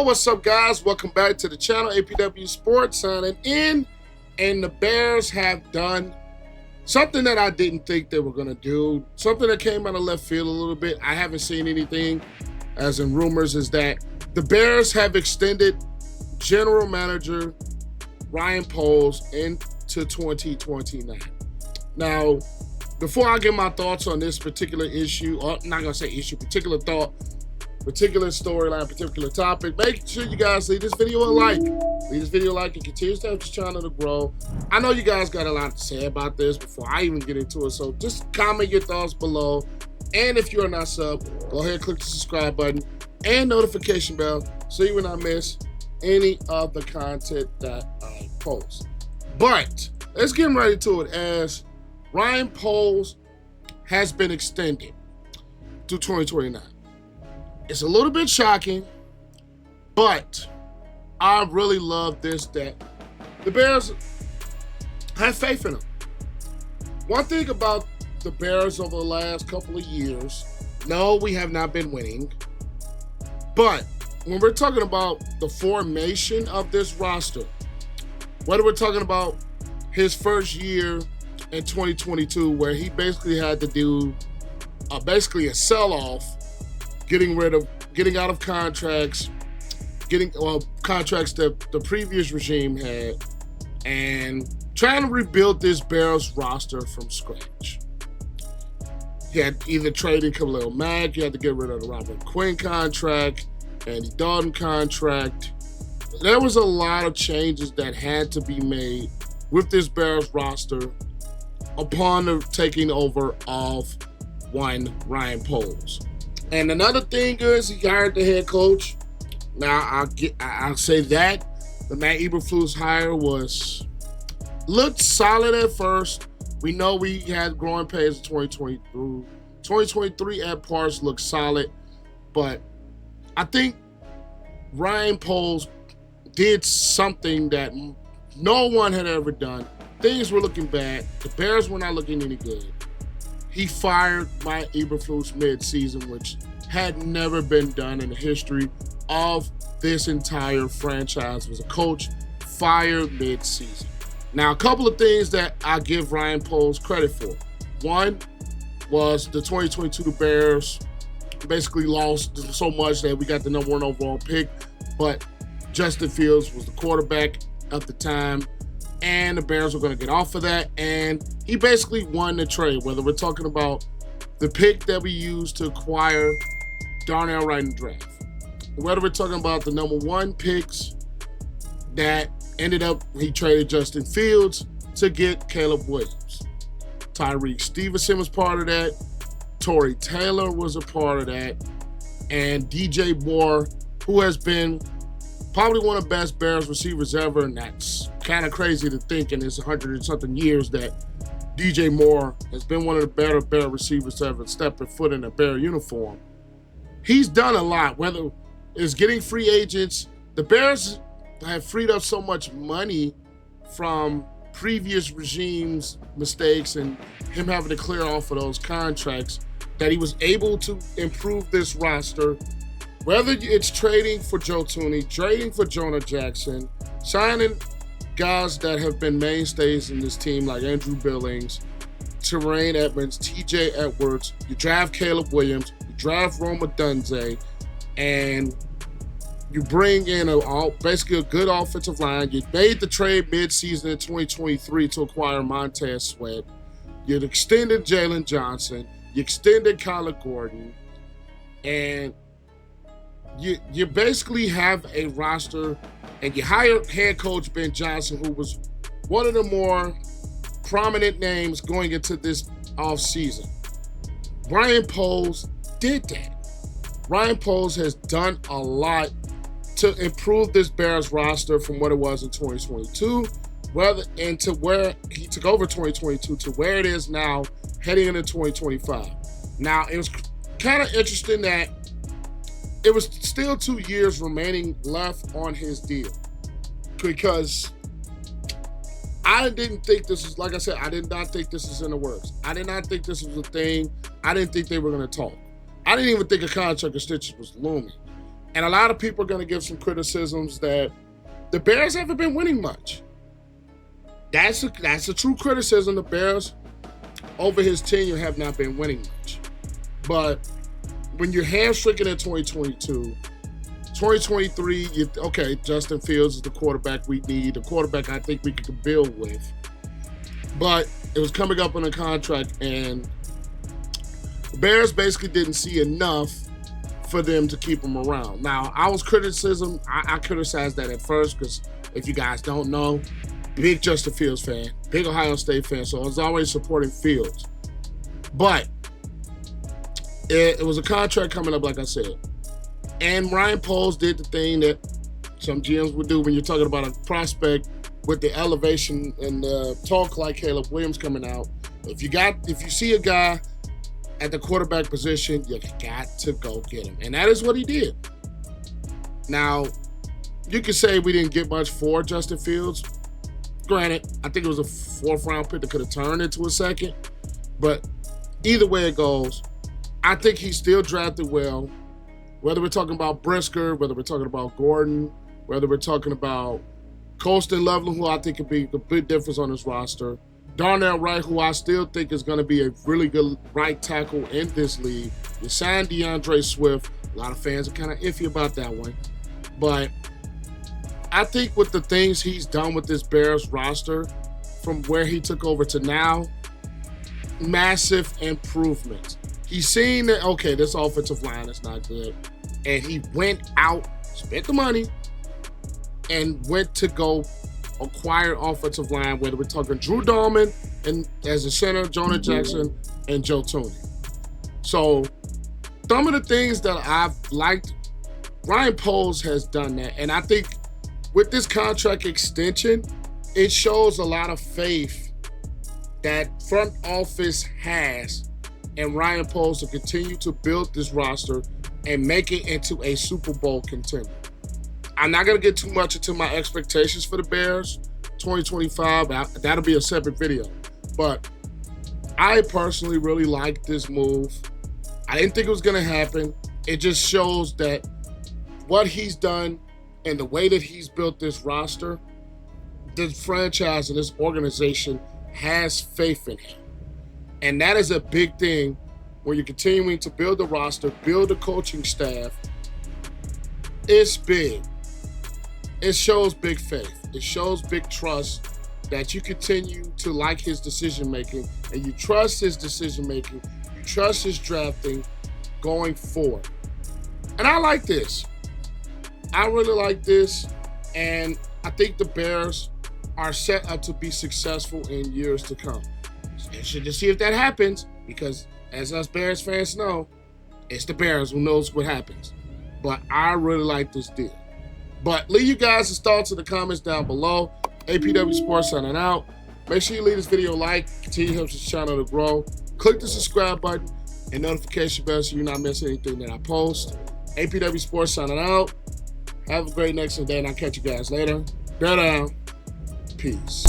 what's up, guys? Welcome back to the channel. APW Sports signing in, and the Bears have done something that I didn't think they were going to do, something that came out of left field a little bit. I haven't seen anything, as in rumors, is that the Bears have extended general manager Ryan Poles into 2029. Now, before I give my thoughts on this particular issue, or I'm not going to say issue, particular thought, particular storyline, particular topic, make sure you guys leave this video a like. Leave this video a like and continue to help this channel to grow. I know you guys got a lot to say about this before I even get into it, so just comment your thoughts below. And if you are not subbed, go ahead and click the subscribe button and notification bell so you will not miss any of the content that I post. But let's get right to it, as Ryan Poles has been extended to 2029. It's a little bit shocking, but I really love this, that the Bears have faith in him. One thing about the Bears over the last couple of years, no, we have not been winning, but when we're talking about the formation of this roster, whether we're talking about his first year in 2022, where he basically had to do basically a sell-off, getting out of contracts, contracts that the previous regime had, and trying to rebuild this Bears roster from scratch. He had either traded Khalil Mack, he had to get rid of the Robert Quinn contract, Andy Dalton contract. There was a lot of changes that had to be made with this Bears roster upon the taking over of one Ryan Poles. And another thing is he hired the head coach. Now I'll say that the Matt Eberflus hire looked solid at first. We know we had growing pains in 2022. 2023 at parts looked solid, but I think Ryan Poles did something that no one had ever done. Things were looking bad. The Bears were not looking any good. He fired Matt Eberflus mid-season, which had never been done in the history of this entire franchise. Was a coach fired mid-season. Now, a couple of things that I give Ryan Poles credit for. One was the 2022 the Bears basically lost so much that we got the #1 overall pick, but Justin Fields was the quarterback at the time, and the Bears were going to get off of that, and he basically won the trade, whether we're talking about the pick that we used to acquire Darnell Wright in the draft, whether we're talking about the #1 picks that ended up, he traded Justin Fields to get Caleb Williams. Tyreek Stevenson was part of that. Torrey Taylor was a part of that. And DJ Moore, who has been probably one of the best Bears receivers ever, and that's kind of crazy to think in his 100-something years that DJ Moore has been one of the better Bear receivers to ever step a foot in a Bear uniform. He's done a lot, whether it's getting free agents. The Bears have freed up so much money from previous regimes' mistakes and him having to clear off of those contracts that he was able to improve this roster. Whether it's trading for Joe Thuney, trading for Jonah Jackson, signing guys that have been mainstays in this team like Andrew Billings, Tremaine Edmunds, TJ Edwards, you draft Caleb Williams, you draft Odunze, and you bring in basically a good offensive line. You made the trade mid-season in 2023 to acquire Montez Sweat. You extended Jaylon Johnson. You extended Kyler Gordon. And you basically have a roster, and you hired head coach Ben Johnson, who was one of the more prominent names going into this offseason. Ryan Poles did that. Ryan Poles has done a lot to improve this Bears roster from what it was in 2022, and to where he took over 2022 to where it is now, heading into 2025. Now, it was kind of interesting that it was still 2 years remaining left on his deal, because I didn't think this was, like I said, I did not think this was in the works. I did not think this was a thing. I didn't think they were going to talk. I didn't even think a contract extension was looming. And a lot of people are going to give some criticisms that the Bears haven't been winning much. That's a true criticism. The Bears, over his tenure, have not been winning much. But when you're hamstringing in 2022, 2023, okay, Justin Fields is the quarterback we need, the quarterback I think we can build with. But it was coming up on a contract, and the Bears basically didn't see enough for them to keep him around. Now, I criticized that at first because if you guys don't know, big Justin Fields fan, big Ohio State fan, so I was always supporting Fields. But it was a contract coming up, like I said. And Ryan Poles did the thing that some GMs would do when you're talking about a prospect with the elevation and the talk like Caleb Williams coming out. If you see a guy at the quarterback position, you got to go get him. And that is what he did. Now, you could say we didn't get much for Justin Fields. Granted, I think it was a 4th round pick that could have turned into a 2nd. But either way it goes, I think he's still drafted well. Whether we're talking about Brisker, whether we're talking about Gordon, whether we're talking about Colston Loveland, who I think could be a big difference on his roster. Darnell Wright, who I still think is going to be a really good right tackle in this league. You signed DeAndre Swift. A lot of fans are kind of iffy about that one. But I think with the things he's done with this Bears roster, from where he took over to now, massive improvements. He's seen that, okay, this offensive line is not good. And he went out, spent the money, and went to go acquire offensive line, whether we're talking Drew Dahlman and as a center, Jonah Jackson, and Joe Thuney. So some of the things that I've liked, Ryan Poles has done that. And I think with this contract extension, it shows a lot of faith that front office has and Ryan Poles to continue to build this roster and make it into a Super Bowl contender. I'm not going to get too much into my expectations for the Bears 2025. That'll be a separate video. But I personally really like this move. I didn't think it was going to happen. It just shows that what he's done and the way that he's built this roster, this franchise and this organization has faith in him. And that is a big thing when you're continuing to build the roster, build the coaching staff. It's big. It shows big faith. It shows big trust that you continue to like his decision-making and you trust his decision-making, you trust his drafting going forward. And I like this. I really like this, and I think the Bears are set up to be successful in years to come. And should just see if that happens, because as us Bears fans know, it's the Bears who knows what happens. But I really like this deal. But leave you guys' thoughts in the comments down below. APW Sports signing out. Make sure you leave this video a like. Continue to help this channel to grow. Click the subscribe button and notification bell so you not miss anything that I post. APW Sports signing out. Have a great next day, and I'll catch you guys later. Bear down. Peace.